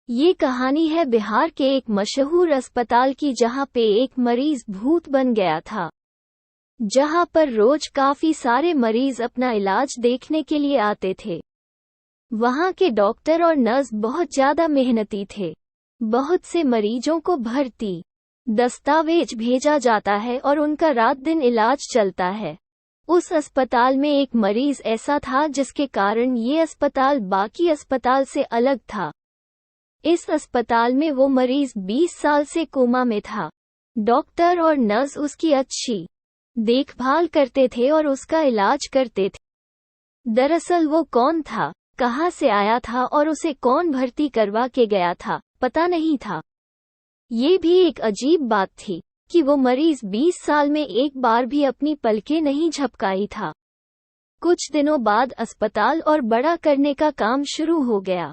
ये कहानी है बिहार के एक मशहूर अस्पताल की जहां पे एक मरीज भूत बन गया था। जहां पर रोज काफी सारे मरीज अपना इलाज देखने के लिए आते थे। वहां के डॉक्टर और नर्स बहुत ज्यादा मेहनती थे। बहुत से मरीजों को भर्ती, दस्तावेज भेजा जाता है और उनका रात दिन इलाज चलता है। उस अस्पताल में एक मरीज ऐसा था जिसके कारण ये अस्पताल बाकी अस्पताल से अलग था। इस अस्पताल में वो मरीज 20 साल से कोमा में था। डॉक्टर और नर्स उसकी अच्छी देखभाल करते थे और उसका इलाज करते थे। दरअसल वो कौन था, कहाँ से आया था और उसे कौन भर्ती करवा के गया था, पता नहीं था। ये भी एक अजीब बात थी कि वो मरीज 20 साल में एक बार भी अपनी पलकें नहीं झपकाई था। कुछ दिनों बाद अस्पताल और बड़ा करने का काम शुरू हो गया,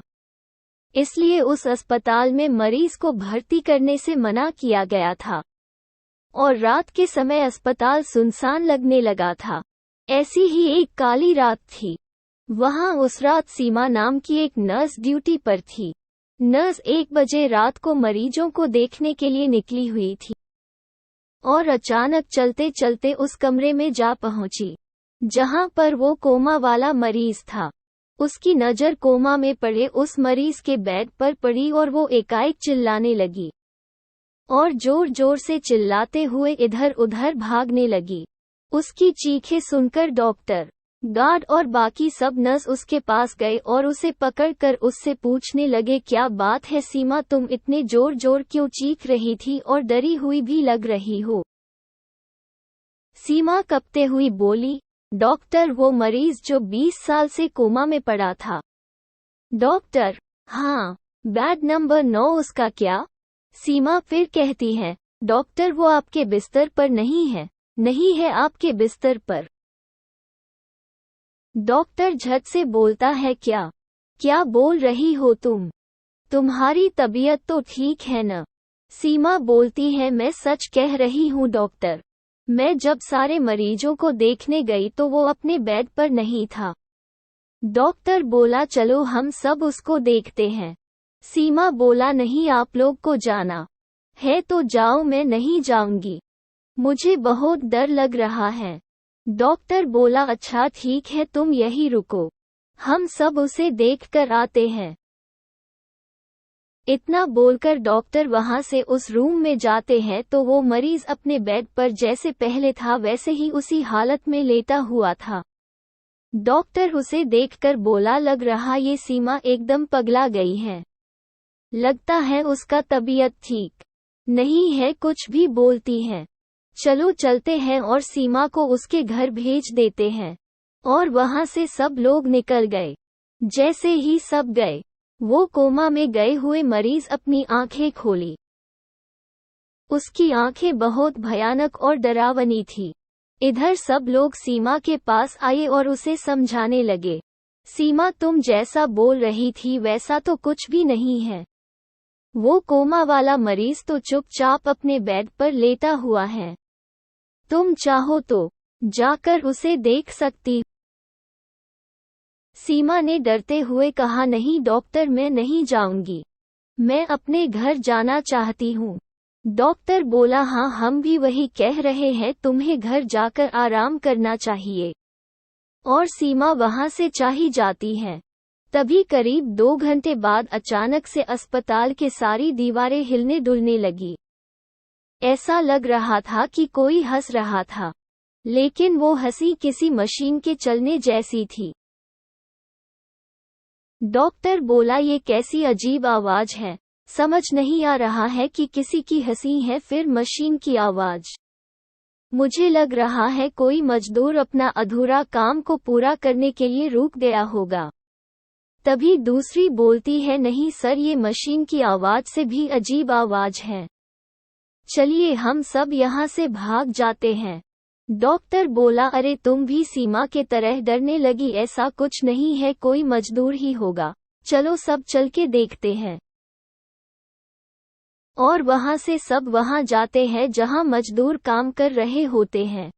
इसलिए उस अस्पताल में मरीज को भर्ती करने से मना किया गया था और रात के समय अस्पताल सुनसान लगने लगा था। ऐसी ही एक काली रात थी। वहां उस रात सीमा नाम की एक नर्स ड्यूटी पर थी। नर्स 1 बजे रात को मरीजों को देखने के लिए निकली हुई थी और अचानक चलते चलते उस कमरे में जा पहुंची जहां पर वो कोमा वाला मरीज था। उसकी नज़र कोमा में पड़े उस मरीज के बेड पर पड़ी और वो एकाएक चिल्लाने लगी और जोर जोर से चिल्लाते हुए इधर उधर भागने लगी। उसकी चीखें सुनकर डॉक्टर, गार्ड और बाकी सब नर्स उसके पास गए और उसे पकड़कर उससे पूछने लगे, क्या बात है सीमा, तुम इतने जोर जोर क्यों चीख रही थी और डरी हुई भी लग रही हो। सीमा कँपते हुई बोली, डॉक्टर वो मरीज जो 20 साल से कोमा में पड़ा था। डॉक्टर, हाँ, बेड नंबर 9 उसका क्या? सीमा फिर कहती है, डॉक्टर वो आपके बिस्तर पर नहीं है, नहीं है आपके बिस्तर पर। डॉक्टर झट से बोलता है, क्या बोल रही हो तुम? तुम्हारी तबीयत तो ठीक है न? सीमा बोलती है, मैं सच कह रही हूँ डॉक्टर। मैं जब सारे मरीजों को देखने गई तो वो अपने बेड पर नहीं था। डॉक्टर बोला, चलो हम सब उसको देखते हैं। सीमा बोला, नहीं, आप लोग को जाना है तो जाओ, मैं नहीं जाऊंगी, मुझे बहुत डर लग रहा है। डॉक्टर बोला, अच्छा ठीक है, तुम यही रुको, हम सब उसे देख कर आते हैं। इतना बोलकर डॉक्टर वहां से उस रूम में जाते हैं तो वो मरीज अपने बेड पर जैसे पहले था वैसे ही उसी हालत में लेटा हुआ था। डॉक्टर उसे देखकर बोला, लग रहा ये सीमा एकदम पगला गई है, लगता है उसका तबीयत ठीक नहीं है, कुछ भी बोलती है। चलो चलते हैं और सीमा को उसके घर भेज देते हैं। और वहां से सब लोग निकल गए। जैसे ही सब गए, वो कोमा में गए हुए मरीज अपनी आंखें खोली। उसकी आंखें बहुत भयानक और डरावनी थी। इधर सब लोग सीमा के पास आए और उसे समझाने लगे, सीमा तुम जैसा बोल रही थी वैसा तो कुछ भी नहीं है। वो कोमा वाला मरीज तो चुपचाप अपने बेड पर लेटा हुआ है। तुम चाहो तो जाकर उसे देख सकती। सीमा ने डरते हुए कहा, नहीं डॉक्टर, मैं नहीं जाऊंगी, मैं अपने घर जाना चाहती हूँ। डॉक्टर बोला, हाँ हम भी वही कह रहे हैं, तुम्हें घर जाकर आराम करना चाहिए। और सीमा वहां से चली जाती है। तभी करीब 2 घंटे बाद अचानक से अस्पताल के सारी दीवारें हिलने डुलने लगी। ऐसा लग रहा था कि कोई हंस रहा था, लेकिन वो हंसी किसी मशीन के चलने जैसी थी। डॉक्टर बोला, ये कैसी अजीब आवाज है, समझ नहीं आ रहा है कि किसी की हंसी है फिर मशीन की आवाज। मुझे लग रहा है कोई मजदूर अपना अधूरा काम को पूरा करने के लिए रुक गया होगा। तभी दूसरी बोलती है, नहीं सर, ये मशीन की आवाज से भी अजीब आवाज है, चलिए हम सब यहाँ से भाग जाते हैं। डॉक्टर बोला, अरे तुम भी सीमा के तरह डरने लगी? ऐसा कुछ नहीं है, कोई मजदूर ही होगा, चलो सब चल के देखते हैं। और वहां से सब वहां जाते हैं जहां मजदूर काम कर रहे होते हैं,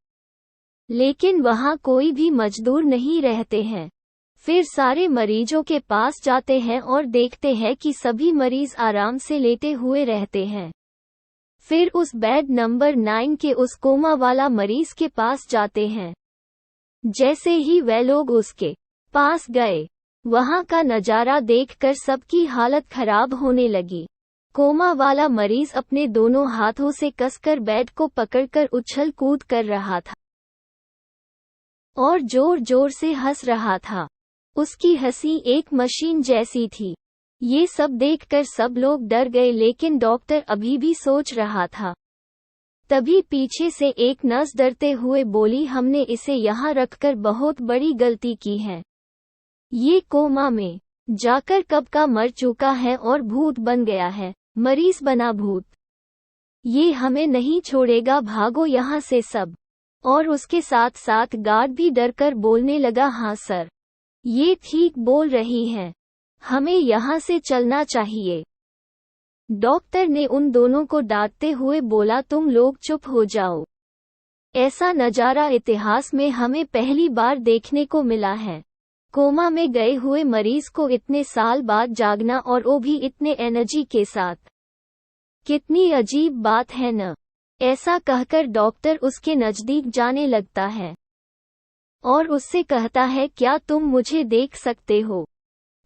लेकिन वहां कोई भी मजदूर नहीं रहते हैं। फिर सारे मरीजों के पास जाते हैं और देखते हैं कि सभी मरीज आराम से लेटे हुए रहते हैं। फिर उस बेड नंबर 9 के उस कोमा वाला मरीज के पास जाते हैं। जैसे ही वे लोग उसके पास गए, वहां का नजारा देखकर सबकी हालत खराब होने लगी। कोमा वाला मरीज अपने दोनों हाथों से कसकर बेड को पकड़कर उछल कूद कर रहा था और जोर जोर से हंस रहा था। उसकी हंसी एक मशीन जैसी थी। ये सब देखकर सब लोग डर गए, लेकिन डॉक्टर अभी भी सोच रहा था। तभी पीछे से एक नर्स डरते हुए बोली, हमने इसे यहाँ रखकर बहुत बड़ी गलती की है। ये कोमा में जाकर कब का मर चुका है और भूत बन गया है, मरीज बना भूत। ये हमें नहीं छोड़ेगा, भागो यहाँ से सब। और उसके साथ साथ गार्ड भी डरकर बोलने लगा, हाँ सर, ये ठीक बोल रही हैं, हमें यहाँ से चलना चाहिए। डॉक्टर ने उन दोनों को डांटते हुए बोला, तुम लोग चुप हो जाओ। ऐसा नजारा इतिहास में हमें पहली बार देखने को मिला है। कोमा में गए हुए मरीज को इतने साल बाद जागना, और वो भी इतने एनर्जी के साथ। कितनी अजीब बात है न? ऐसा कहकर डॉक्टर उसके नजदीक जाने लगता है और उससे कहता है, क्या तुम मुझे देख सकते हो?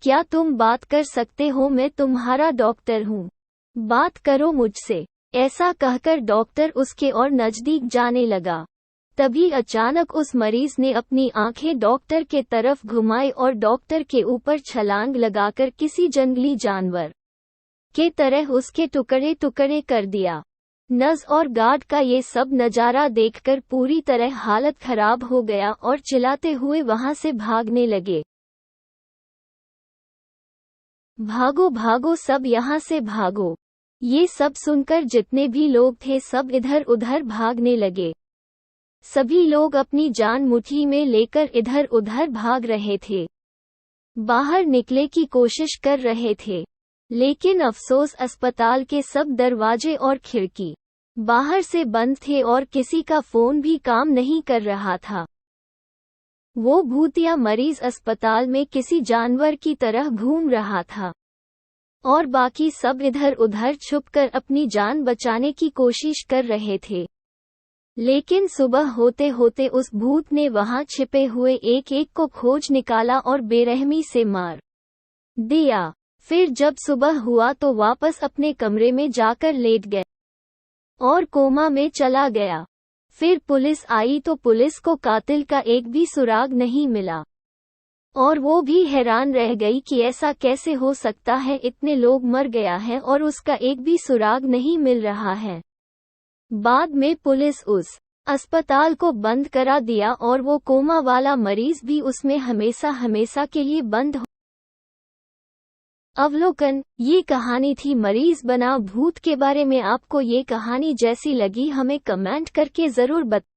क्या तुम बात कर सकते हो? मैं तुम्हारा डॉक्टर हूँ, बात करो मुझसे। ऐसा कहकर डॉक्टर उसके और नजदीक जाने लगा। तभी अचानक उस मरीज ने अपनी आंखें डॉक्टर के तरफ घुमाई और डॉक्टर के ऊपर छलांग लगाकर किसी जंगली जानवर के तरह उसके टुकड़े टुकड़े कर दिया। नर्स और गार्ड का ये सब नजारा देखकर पूरी तरह हालत खराब हो गया और चिल्लाते हुए वहां से भागने लगे। भागो भागो सब, यहाँ से भागो। ये सब सुनकर जितने भी लोग थे सब इधर उधर भागने लगे। सभी लोग अपनी जान मुट्ठी में लेकर इधर उधर भाग रहे थे, बाहर निकले की कोशिश कर रहे थे। लेकिन अफसोस, अस्पताल के सब दरवाजे और खिड़की बाहर से बंद थे और किसी का फोन भी काम नहीं कर रहा था। वो भूतिया मरीज अस्पताल में किसी जानवर की तरह घूम रहा था और बाकी सब इधर उधर छुपकर अपनी जान बचाने की कोशिश कर रहे थे। लेकिन सुबह होते होते उस भूत ने वहां छिपे हुए एक एक को खोज निकाला और बेरहमी से मार दिया। फिर जब सुबह हुआ तो वापस अपने कमरे में जाकर लेट गए और कोमा में चला गया। फिर पुलिस आई तो पुलिस को कातिल का एक भी सुराग नहीं मिला और वो भी हैरान रह गई कि ऐसा कैसे हो सकता है, इतने लोग मर गया है और उसका एक भी सुराग नहीं मिल रहा है। बाद में पुलिस उस अस्पताल को बंद करा दिया और वो कोमा वाला मरीज भी उसमें हमेशा हमेशा के लिए बंद हो। अवलोकन: ये कहानी थी मरीज बना भूत के बारे में। आपको ये कहानी जैसी लगी हमें कमेंट करके जरूर बताएं।